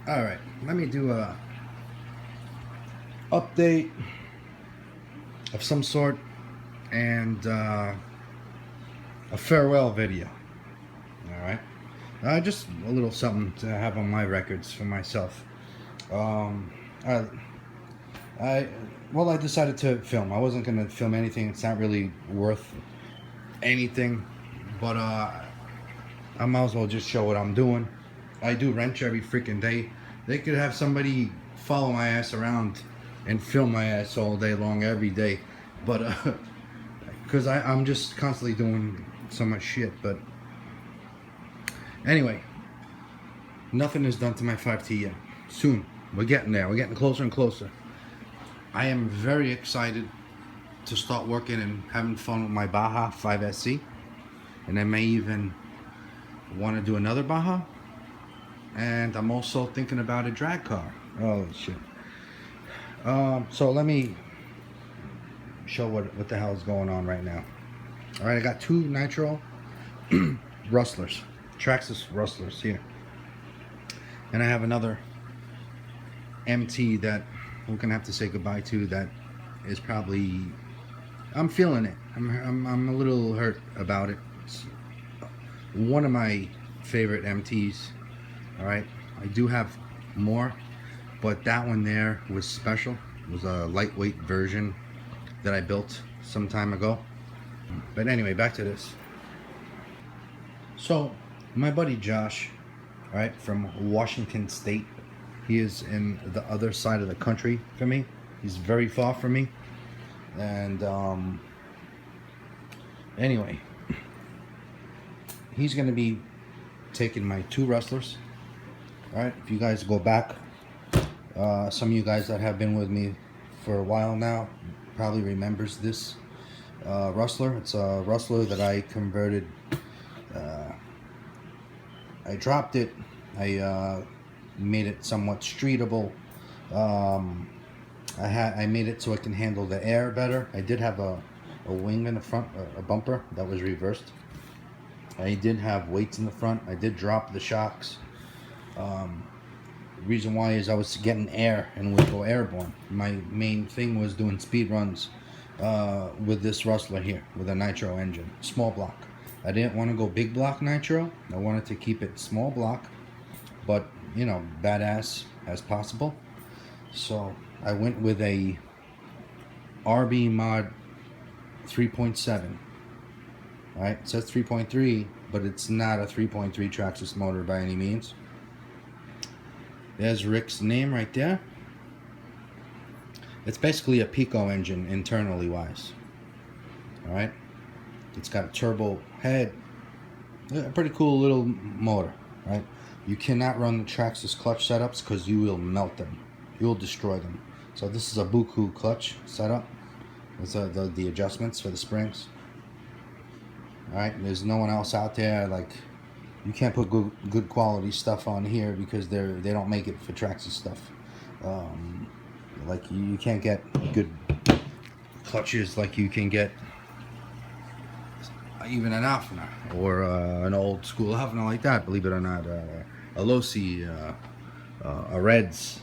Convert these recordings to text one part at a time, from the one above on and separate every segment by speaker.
Speaker 1: All right, let me do a update of some sort and a farewell video. All right, just a little something to have on my records for myself. Um, I, I I decided to film. I wasn't gonna film anything. It's not really worth anything, but I might as well just show what I'm doing. I do wrench every freaking day. They could have somebody follow my ass around and film my ass all day long every day, but because I'm just constantly doing so much shit. But anyway, nothing is done to my 5T yet. Soon, we're getting there. We're getting closer and closer. I am very excited to start working and having fun with my Baja 5SC, and I may even want to do another Baja. And I'm also thinking about a drag car. Oh shit. So let me show what the hell is going on right now. All right, I got two Nitro Rustlers, Traxxas Rustlers here, and I have another MT that we're gonna have to say goodbye to. That is probably, I'm feeling it. I'm a little hurt about it. It's one of my favorite MTs. All right, I do have more, but that one there was special. It was a lightweight version that I built some time ago. But anyway, back to this. So my buddy Josh, all right, from Washington State, he is in the other side of the country from me. He's very far from me, and anyway, he's gonna be taking my two Rustlers. All right, if you guys go back, some of you guys that have been with me for a while now probably remembers this Rustler. It's a Rustler that I converted. I dropped it. I made it somewhat streetable. I made it so it can handle the air better. I did have a wing in the front, a bumper that was reversed. I did have weights in the front. I did drop the shocks. Reason why is I was getting air and would go airborne. My main thing was doing speed runs with this Rustler here with a nitro engine, small block. I didn't want to go big block nitro. I wanted to keep it small block, but you know, badass as possible. So I went with a RB mod 3.7. Right, it says 3.3, but it's not a 3.3 Traxxas motor by any means. There's Rick's name right there. It's basically a Pico engine internally wise. Alright. It's got a turbo head. A pretty cool little motor. Right. You cannot run the Traxxas clutch setups because you will melt them. You will destroy them. So this is a Buku clutch setup. These are the adjustments for the springs. Alright. There's no one else out there like. You can't put good quality stuff on here because they don't make it for Traxxas stuff. Like you can't get good clutches like you can get even an Alfner or an old school Alfner like that. Believe it or not, a Losi, a Reds.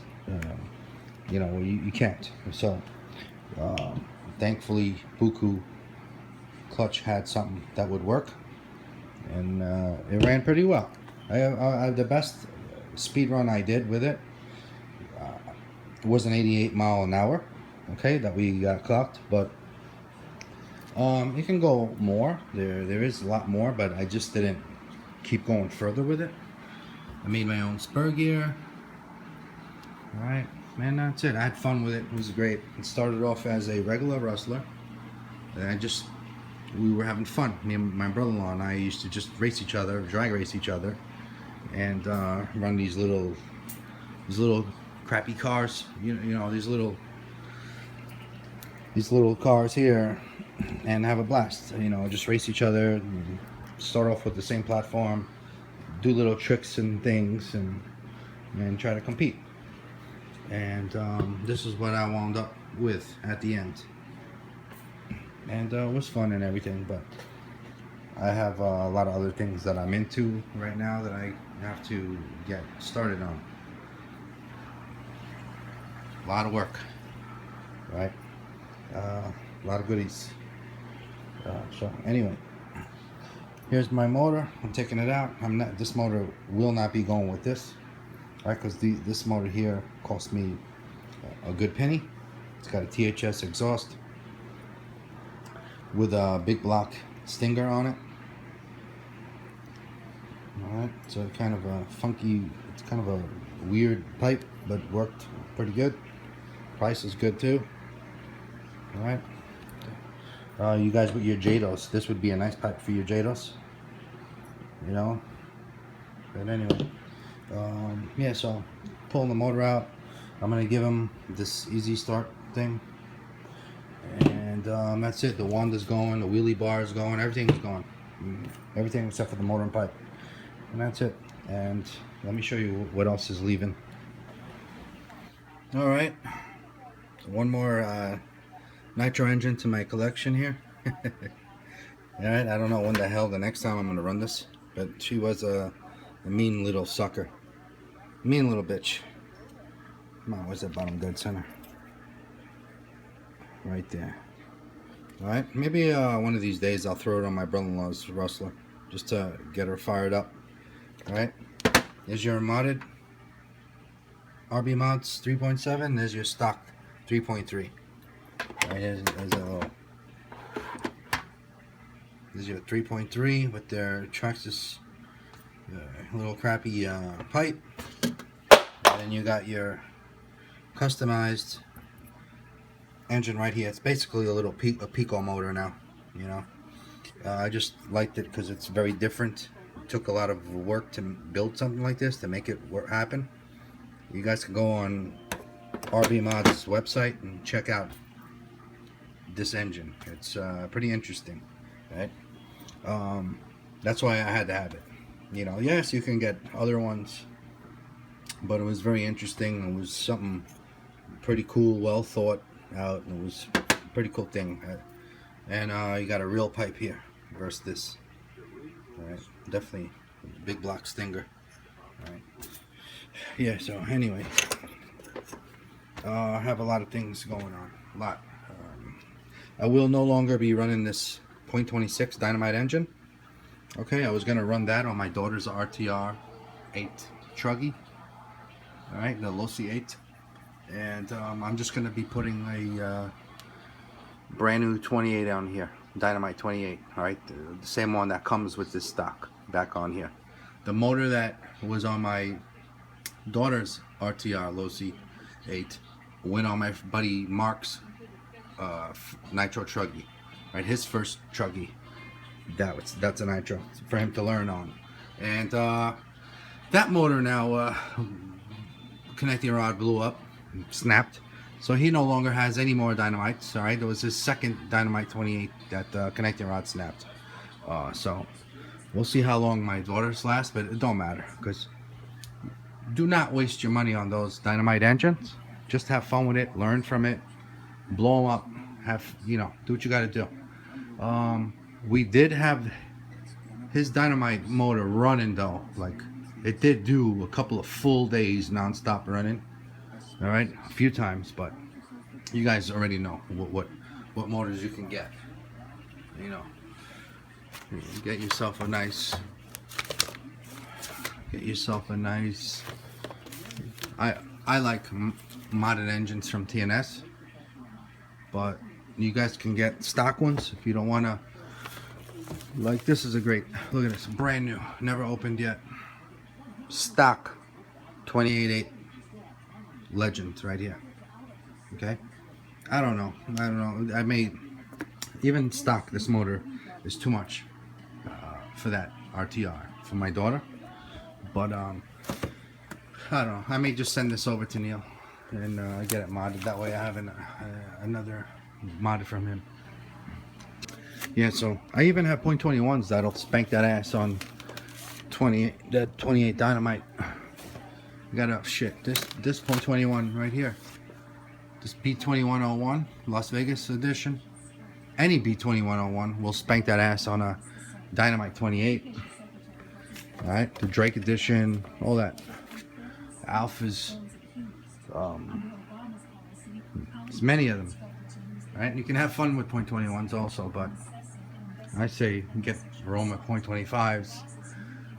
Speaker 1: You know you can't. So thankfully Buku clutch had something that would work. And it ran pretty well. The best speed run I did with it was an 88 mile an hour, okay, that we got clocked, but it can go more. There is a lot more, but I just didn't keep going further with it. I made my own spur gear. All right, man, that's it. I had fun with it. It was great. It started off as a regular Rustler, and we were having fun. Me and my brother-in-law and I used to just race each other, drag race each other, and run these little crappy cars. You know these little cars here, and have a blast. You know, just race each other. Start off with the same platform, do little tricks and things, and try to compete. And this is what I wound up with at the end. And it was fun and everything, but I have a lot of other things that I'm into right now that I have to get started on. A lot of work, right? A lot of goodies. So anyway, here's my motor. I'm taking it out. This motor will not be going with this, right? Because this motor here cost me a good penny. It's got a THS exhaust with a big block stinger on it. Alright, so kind of a funky, it's kind of a weird pipe, but worked pretty good. Price is good too. Alright. You guys with your JDOS, this would be a nice pipe for your JDOS. You know? But anyway. Yeah, so pulling the motor out. I'm going to give him this easy start thing. And that's it. The wanda's going, the wheelie bar is going, everything's going. Everything except for the motor and pipe. And that's it. And let me show you what else is leaving. Alright. So one more nitro engine to my collection here. Alright, I don't know when the hell the next time I'm going to run this. But she was a mean little sucker. Mean little bitch. Come on, where's that bottom dead center? Right there. Alright, maybe one of these days I'll throw it on my brother-in-law's Rustler. Just to get her fired up. Alright, there's your modded RB mods 3.7. There's your stock 3.3. Right, there's your 3.3 with their Traxxas little crappy pipe. And then you got your customized engine right here. It's basically a little Pico motor now, you know. I just liked it because it's very different. It took a lot of work to build something like this, to make it happen. You guys can go on RB Mods website and check out this engine. It's pretty interesting, right? That's why I had to have it. You know, yes, you can get other ones, but it was very interesting. It was something pretty cool, well thought out. It was a pretty cool thing. And you got a real pipe here versus this. Alright, definitely a big block stinger. Alright. Yeah, so anyway, I have a lot of things going on. A lot. I will no longer be running this .26 dynamite engine. Okay, I was going to run that on my daughter's RTR 8 Truggy. Alright, the Losi 8. And I'm just going to be putting a brand new 28 on here. Dynamite 28. Alright, the same one that comes with this stock back on here. The motor that was on my daughter's RTR Losi 8 went on my buddy Mark's Nitro Truggy. Right, his first Truggy. That's a Nitro for him to learn on. And that motor now, connecting rod blew up, snapped, so he no longer has any more dynamites. All right, it was his second Dynamite 28 that connecting rod snapped. So we'll see how long my daughter's last, but it don't matter, because do not waste your money on those dynamite engines. Just have fun with it, learn from it, blow them up, have, you know, do what you got to do. We did have his dynamite motor running though, like it did do a couple of full days non-stop running. All right, a few times, but you guys already know what motors you can get. You know, get yourself a nice. I like modded engines from TNS, but you guys can get stock ones if you don't want to. Like, this is a great, look at this, brand new, never opened yet, stock 28.8 Legend right here. Okay, I don't know, I made, even stock, this motor is too much for that RTR for my daughter, but I don't know, I may just send this over to Neil and get it modded. That way I have another modded from him. Yeah, so I even have .21s that'll spank that ass on 28 dynamite. I got a shit, this .21 right here, this B2101 Las Vegas edition. Any B2101 will spank that ass on a dynamite 28. All right, the Drake edition, all that. Alphas, There's many of them. Right? You can have fun with .21s also, but I say get Roma .25s,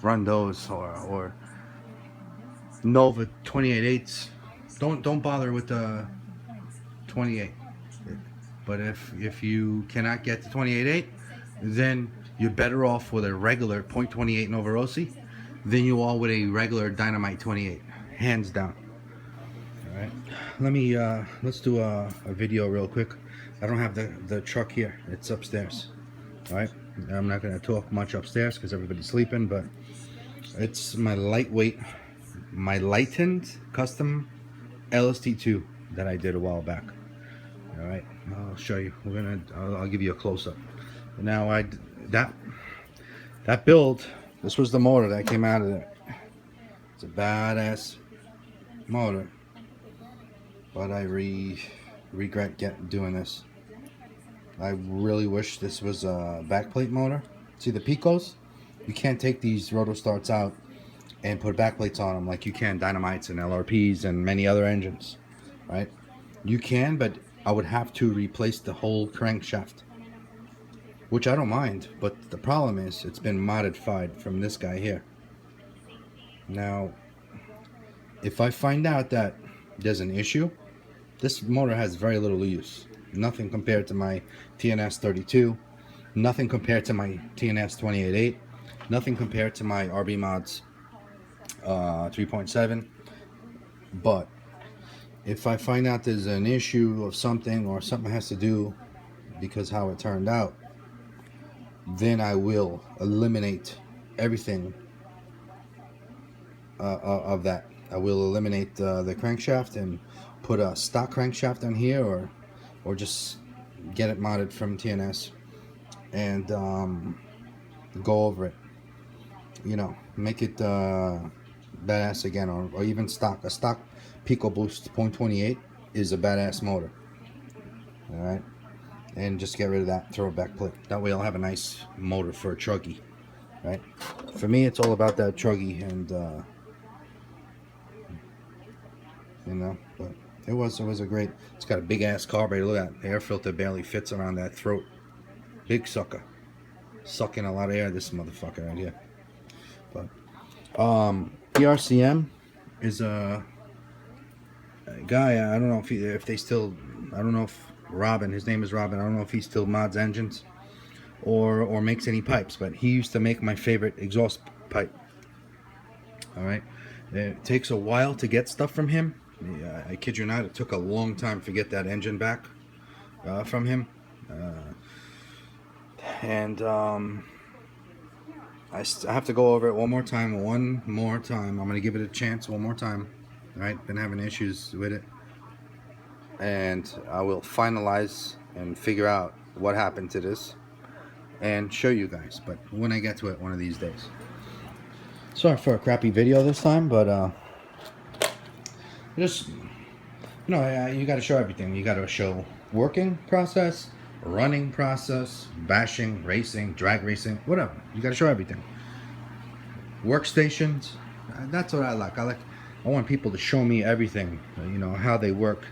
Speaker 1: run those, or Nova 28.8s. Don't bother with the 28. But if you cannot get the 28.8, then you're better off with a regular .28 Nova Losi than you are with a regular Dynamite 28, hands down. All right, let's do a video real quick. I don't have the truck here; it's upstairs. All right, I'm not gonna talk much upstairs because everybody's sleeping, but it's my lightened custom LST2 that I did a while back. All right, I'll show you. I'll give you a close-up. Now that build, this was the motor that came out of it. It's a badass motor, but I regret doing this. I really wish this was a backplate motor. See the Picos? You can't take these rotostarts out and put backplates on them like you can Dynamites and LRPs and many other engines, right? You can, but I would have to replace the whole crankshaft, which I don't mind, but the problem is it's been modified from this guy here. Now, if I find out that there's an issue, this motor has very little use. Nothing compared to my TNS 32, nothing compared to my TNS 28.8, nothing compared to my RB Mods 3.7. But if I find out there's an issue of something or something has to do because how it turned out, then I will eliminate everything of that. I will eliminate the crankshaft and put a stock crankshaft on here, or just get it modded from TNS and go over it. You know, make it badass again, or even stock. A stock Pico Boost .28 is a badass motor. All right, and just get rid of that. Throw it back plate. That way, I'll have a nice motor for a truggy. Right? For me, it's all about that truggy, and you know. But it was a great. It's got a big ass carburetor. Look at that. The air filter barely fits around that throat. Big sucker, sucking a lot of air. This motherfucker right here. But PRCM is a guy. I don't know if they still. I don't know if Robin. His name is Robin. I don't know if he still mods engines or makes any pipes. But he used to make my favorite exhaust pipe. All right. It takes a while to get stuff from him. I kid you not. It took a long time to get that engine back from him. I have to go over it one more time. I'm going to give it a chance one more time. All right, been having issues with it, and I will finalize and figure out what happened to this and show you guys. But when I get to it one of these days. Sorry for a crappy video this time, but just you got to show everything. You got to show working process, running process, bashing, racing, drag racing, whatever. You got to show everything. Workstations, that's what I like. I want people to show me everything. You know, how they work,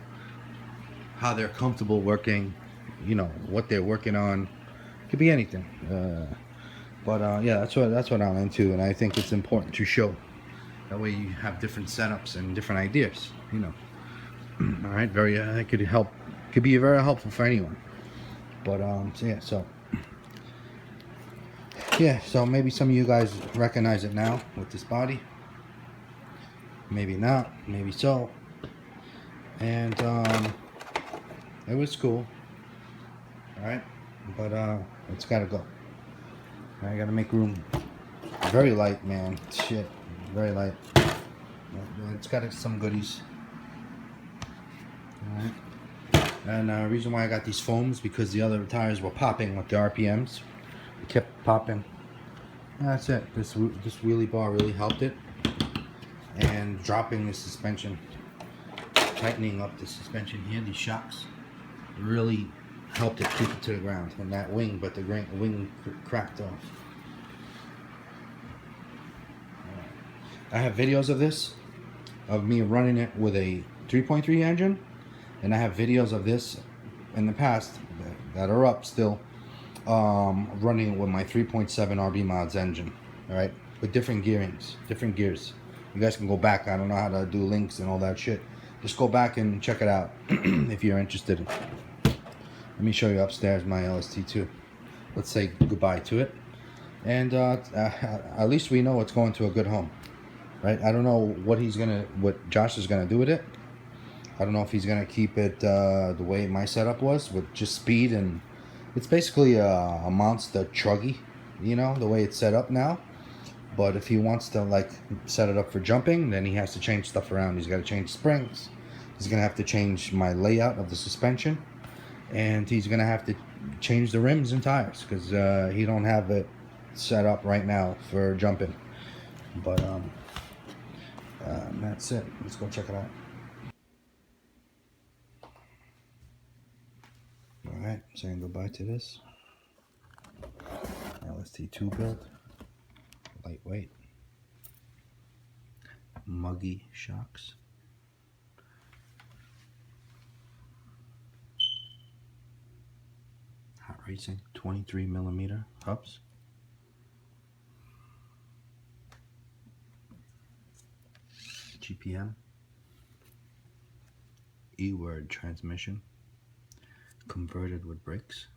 Speaker 1: how they're comfortable working. You know what they're working on. Could be anything. Yeah, that's what I'm into, and I think it's important to show. That way you have different setups and different ideas. You know. All right, it could be very helpful for anyone. But so maybe some of you guys recognize it now with this body. Maybe not, maybe so. And it was cool. All right, but it's gotta go. I gotta make room. Very light, man. Shit, very light. It's got some goodies. All right. And the reason why I got these foams because the other tires were popping with the RPMs. It kept popping. That's it. This wheelie bar really helped it. And dropping the suspension, tightening up the suspension here, these shocks, really helped it keep it to the ground. And that wing, but the wing cracked off. I have videos of this, of me running it with a 3.3 engine and I have videos of this in the past that are up still, running with my 3.7 RB mods engine, all right, with different gearings, different gears. You guys can go back. I don't know how to do links and all that shit. Just go back and check it out if you're interested. Let me show you upstairs my LST2. Let's say goodbye to it, and at least we know it's going to a good home, right? I don't know what Josh is gonna do with it. I don't know if he's gonna keep it the way my setup was, with just speed, and it's basically a monster truggy, you know, the way it's set up now. But if he wants to like set it up for jumping, then he has to change stuff around. He's got to change springs. He's gonna have to change my layout of the suspension, and he's gonna have to change the rims and tires because he don't have it set up right now for jumping. But that's it. Let's go check it out. Alright, saying goodbye to this LST2 build. Lightweight. Muggy shocks. Hot Racing 23mm hubs. GPM. E-word transmission. Converted with brakes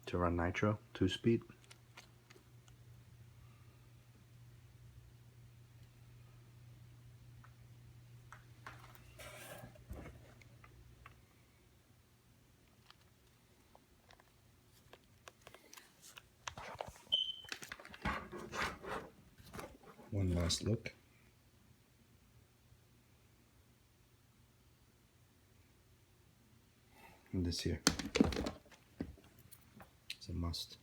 Speaker 1: to run nitro 2-speed. One last look. And this here. It's a must.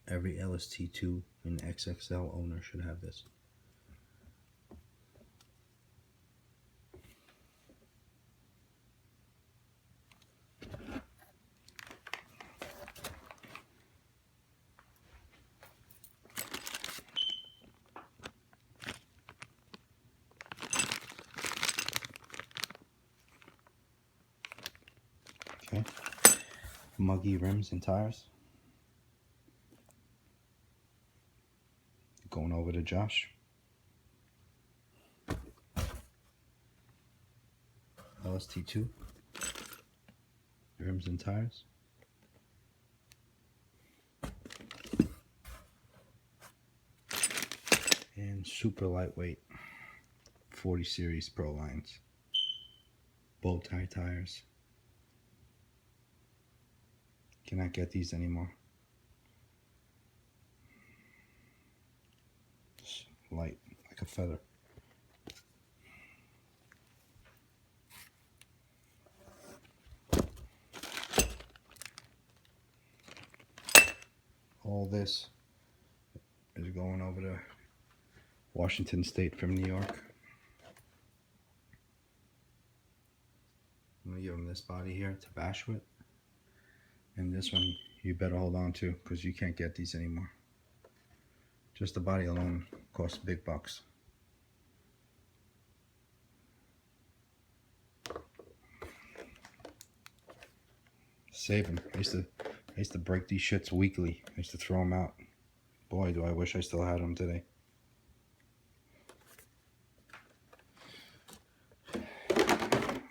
Speaker 1: Every LST2 and XXL owner should have this. Okay. Muggy rims and tires. Going over to Josh. LST2. Rims and tires. And super lightweight 40 series Pro lines. Bow tie tires. Cannot get these anymore. It's light, like a feather. All this is going over to Washington State from New York. I'm gonna give him this body here to bash with. And this one you better hold on to because you can't get these anymore. Just the body alone costs big bucks. Save them. I used to break these shits weekly. I used to throw them out. Boy, do I wish I still had them today.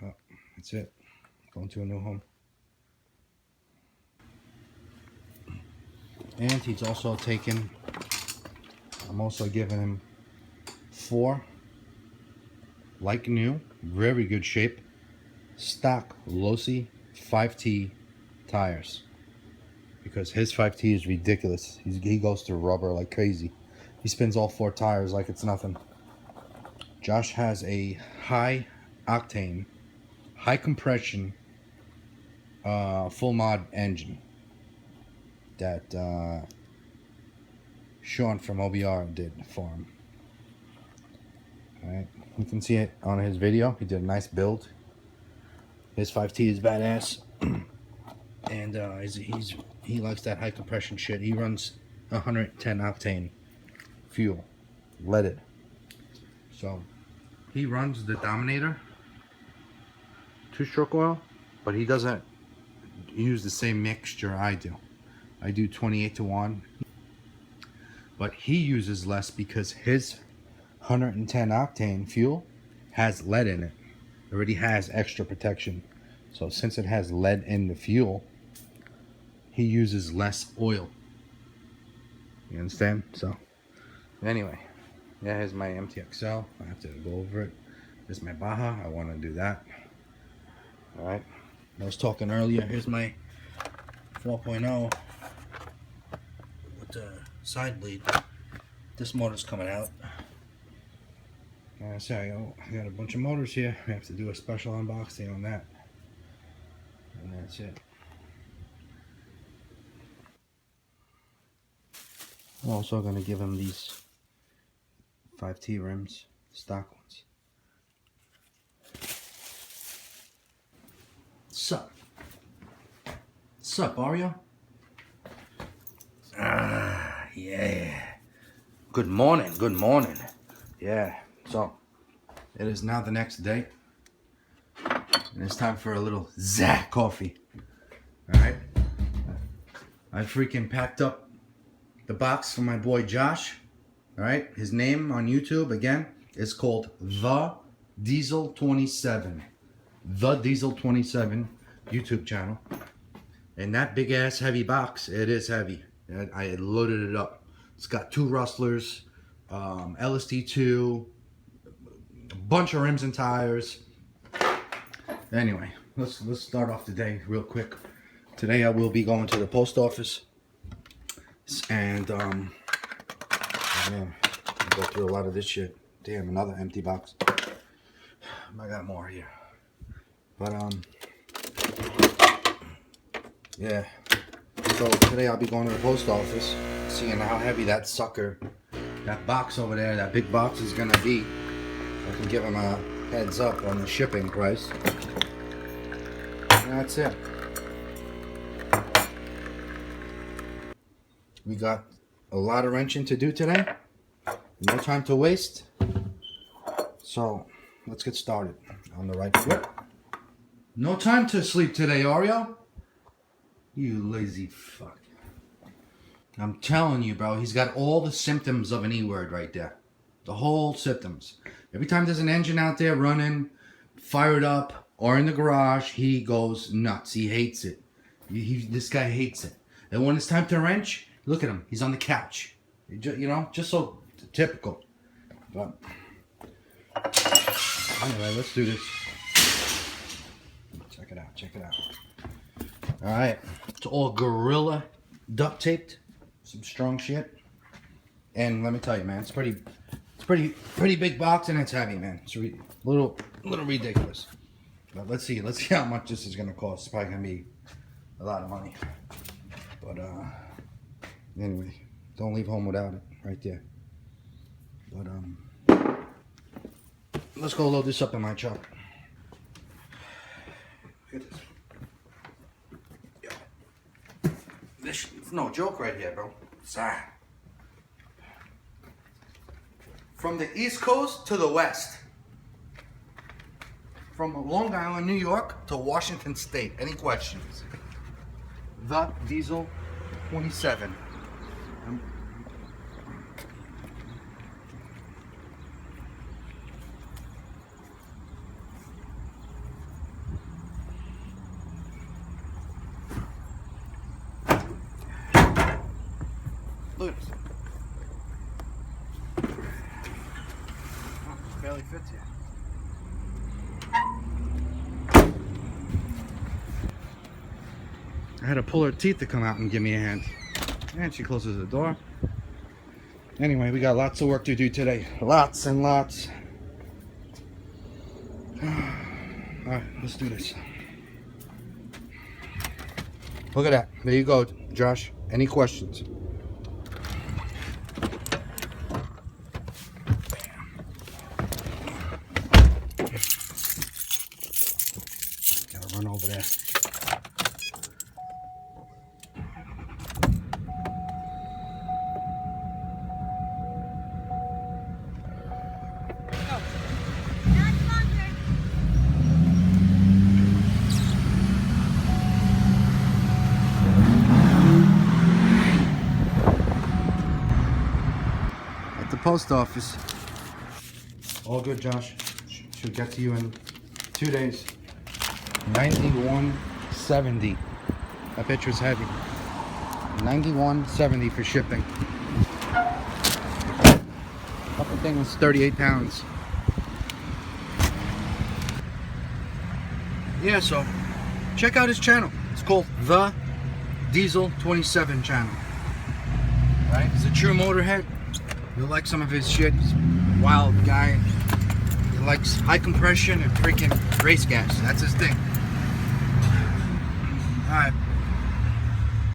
Speaker 1: Well, that's it. Going to a new home. And he's also taken, I'm also giving him 4, like new, very good shape, stock Losi 5T tires. Because his 5T is ridiculous. He goes through rubber like crazy. He spins all 4 tires like it's nothing. Josh has a high octane, high compression, full mod engine that Sean from OBR did for him. Alright, you can see it on his video. He did a nice build. His 5T is badass. And he likes that high compression shit. He runs 110 octane fuel, leaded. So He runs the Dominator 2-stroke oil, but he doesn't use the same mixture I do. I do 28-1, but he uses less because his 110 octane fuel has lead in it. It already has extra protection. So since it has lead in the fuel, he uses less oil. You understand? So anyway, yeah, here's my MTXL. I have to go over it. This is my Baja. I want to do that. All right. I was talking earlier. Here's my 4.0 with the side bleed. This motor's coming out. Sorry, I got a bunch of motors here. We have to do a special unboxing on that. And that's it. I'm also going to give him these 5T rims, stock ones. Sup? Sup, Ario? Yeah. Good morning, good morning. Yeah, so it is now the next day. And it's time for a little Zach coffee. Alright? I freaking packed up the box for my boy Josh. Alright? His name on YouTube, again, is called The Diesel 27. The Diesel 27 YouTube channel. And that big ass heavy box, it is heavy. I loaded it up. It's got 2 Rustlers, LST2, a bunch of rims and tires. Anyway, let's start off the day real quick. Today I will be going to the post office, and man, I'll go through a lot of this shit. Damn, another empty box. I got more here, but yeah. So today I'll be going to the post office, seeing how heavy that sucker, that box over there, that big box is gonna be. I can give him a heads up on the shipping price. And that's it. We got a lot of wrenching to do today. No time to waste. So let's get started on the right foot. No time to sleep today, Ario. You lazy fuck. I'm telling you, bro, he's got all the symptoms of an E-word right there. The whole symptoms. Every time there's an engine out there running, fired up, or in the garage, he goes nuts. He hates it. This guy hates it. And when it's time to wrench, look at him. He's on the couch. You know, just so typical. But anyway, let's do this. Check it out. Check it out. All right. It's all Gorilla duct taped. Some strong shit. And let me tell you, man, it's pretty big box, and it's heavy, man. It's a little ridiculous. But let's see how much this is gonna cost. It's probably gonna be a lot of money. But anyway, don't leave home without it, right there. But let's go load this up in my truck. Look at this. This is no joke right here, bro. Sorry. From the East Coast to the West. From Long Island, New York to Washington State. Any questions? The Diesel 27. Look at this. Oh, barely fits here. I had to pull her teeth to come out and give me a hand. And she closes the door. Anyway, we got lots of work to do today. Lots and lots. Alright, let's do this. Look at that. There you go, Josh. Any questions? Gotta run over there. post office. All good, Josh. Should get to you in 2 days. 91.70. That bitch was heavy. 91.70 for shipping. Couple thing was 38 pounds. Yeah, so check out his channel. It's called The Diesel 27 channel. Right? He's a true motorhead. You'll like some of his shit. He's a wild guy. He likes high compression and freaking race gas. That's his thing. Alright.